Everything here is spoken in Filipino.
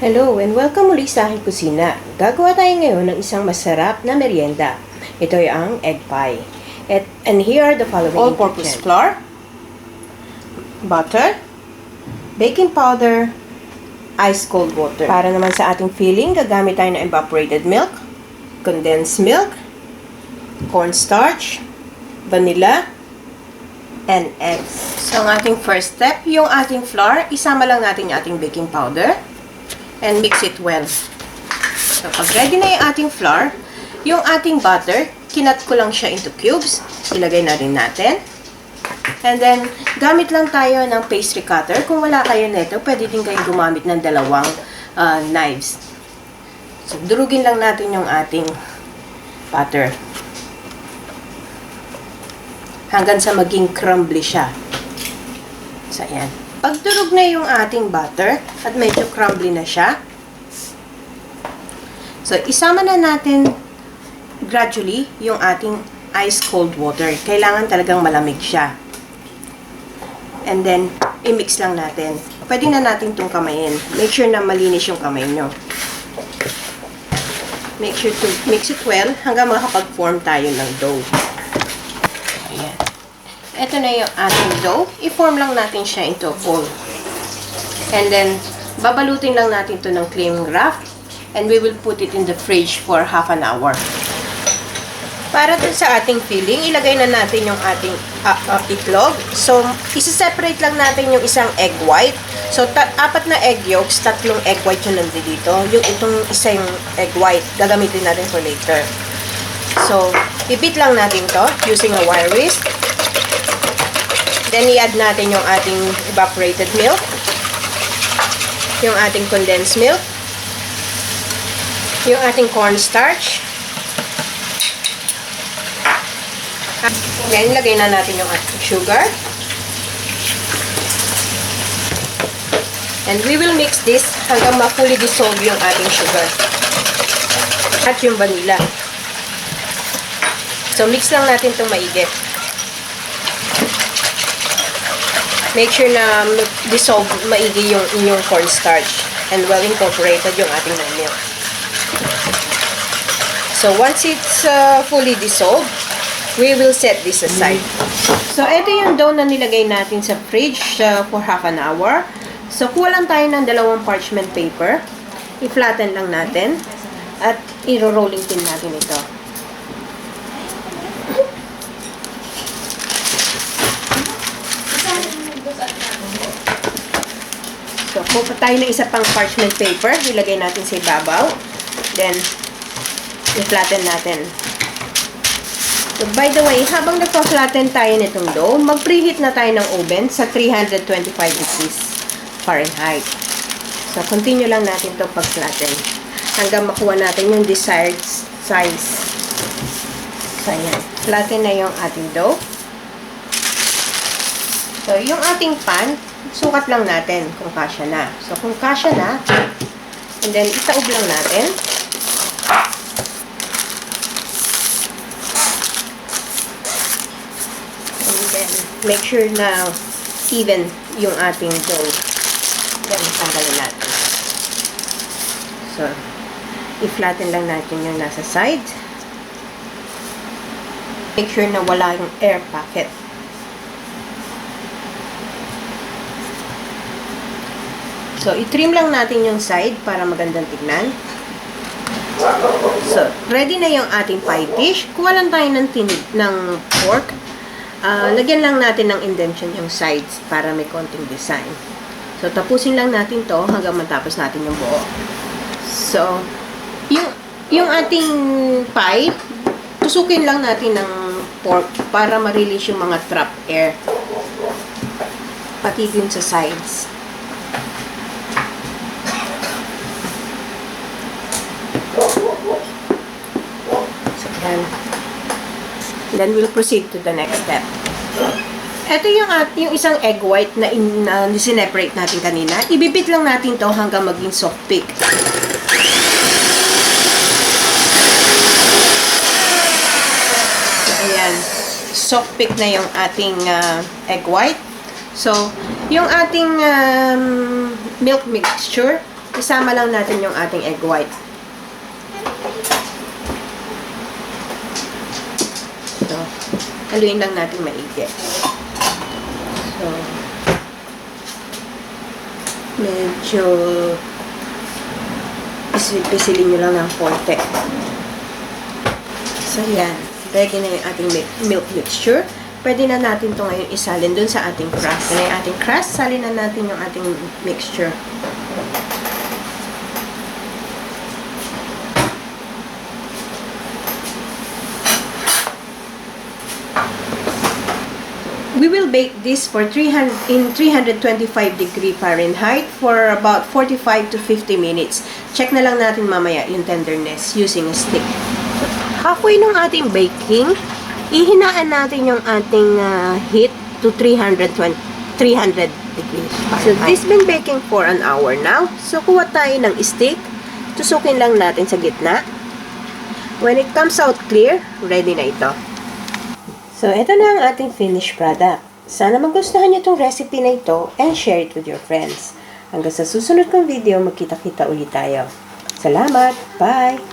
Hello and welcome muli sa aking kusina. Gagawa tayo ngayon ng isang masarap na merienda. Ito ay ang egg pie. And here are the following all-purpose flour, butter, baking powder, ice cold water. Para naman sa ating filling, gagamit tayo ng evaporated milk, condensed milk, cornstarch, vanilla, and eggs. So ang ating first step, yung ating flour, isama lang natin yung ating baking powder and mix it well. So, pag ready na yung ating flour, yung ating butter, kinat ko lang siya into cubes. Ilagay na rin natin. And then, gamit lang tayo ng pastry cutter. Kung wala kayo nito, pwede din kayong gumamit ng dalawang knives. So, durugin lang natin yung ating butter. Hanggang sa maging crumbly siya. So, ayan. Pag durog na yung ating butter at medyo crumbly na siya, so isama na natin gradually yung ating ice cold water. Kailangan talagang malamig siya. And then, i-mix lang natin. Pwede na natin itong kamayin. Make sure na malinis yung kamay nyo. Make sure to mix it well hanggang makapag-form tayo ng dough. Ayan. Ito na yung ating dough. I-form lang natin siya into a ball. And then, babalutin lang natin ito ng cling wrap. And we will put it in the fridge for half an hour. Para dun sa ating filling, ilagay na natin yung ating itlog. So, isi-separate lang natin yung isang egg white. So, apat na egg yolks, tatlong egg white yung nandito. Yung itong isang egg white, gagamitin natin for later. So, i-beat lang natin to using a wire whisk. Then, i-add natin yung ating evaporated milk, yung ating condensed milk, yung ating cornstarch. Then, lagay na natin yung ating sugar. And we will mix this hanggang ma-fully dissolve yung ating sugar. At yung vanilla. So, mix lang natin itong maigi. Make sure na dissolve maigi yung inyong cornstarch and well incorporated yung ating milk. So, once it's fully dissolved, we will set this aside. So, ito yung dough na nilagay natin sa fridge for half an hour. So, kuha lang tayo ng dalawang parchment paper. I-flatten lang natin at i-rolling pin natin ito. So, kuha tayo ng isa pang parchment paper. Ilagay natin sa ibabaw. Then, i-flatten natin. So, by the way, habang nagpa-flatten tayo nitong dough, mag-preheat na tayo ng oven sa 325 degrees Fahrenheit. So, continue lang natin ito pag-flatten hanggang makuha natin yung desired size. So, ayan. Flatten na yung ating dough. So, yung ating pan, sukat lang natin kung kasya na. So, kung kasya na, and then, itaob lang natin. And then, make sure na even yung ating dough. Then, tanggalin natin. So, i-flatten lang natin yung nasa side. Make sure na wala yung air pocket. So, i-trim lang natin yung side para magandang tignan. So, ready na yung ating pie dish. Kuha lang tayo ng pork. Lagyan lang natin ng indentation yung sides para may konting design. So, tapusin lang natin to hanggang matapos natin yung buo. So, yung ating pie, tusukin lang natin ng pork para ma-release yung mga trapped air. Pati din sa sides. Then we'll proceed to the next step. Ito yung isang egg white na sineparate natin kanina. Ibibit lang natin to hanggang maging soft peak. So, ayan. Soft peak na yung ating egg white. So, yung ating milk mixture, isama lang natin yung ating egg white. So, haluin lang natin maigi. So, medyo pisilin nyo lang ng konti. So, yan. Ready na yung ating milk mixture. Pwede na natin ito ngayon isalin dun sa ating crust. Yan na yung ating crust. Salin na natin yung ating mixture. We will bake this for 325 degree Fahrenheit for about 45 to 50 minutes. Check na lang natin mamaya yung tenderness using a stick. Halfway ng ating baking, ihinaan natin yung ating heat to 300 degrees Fahrenheit. So this been baking for an hour now. So kuha tayo ng stick, tusukin lang natin sa gitna. When it comes out clear, ready na ito. So, ito na ang ating finished product. Sana magustuhan niyo itong recipe na ito and share it with your friends. Hanggang sa susunod kong video, magkita-kita ulit tayo. Salamat! Bye!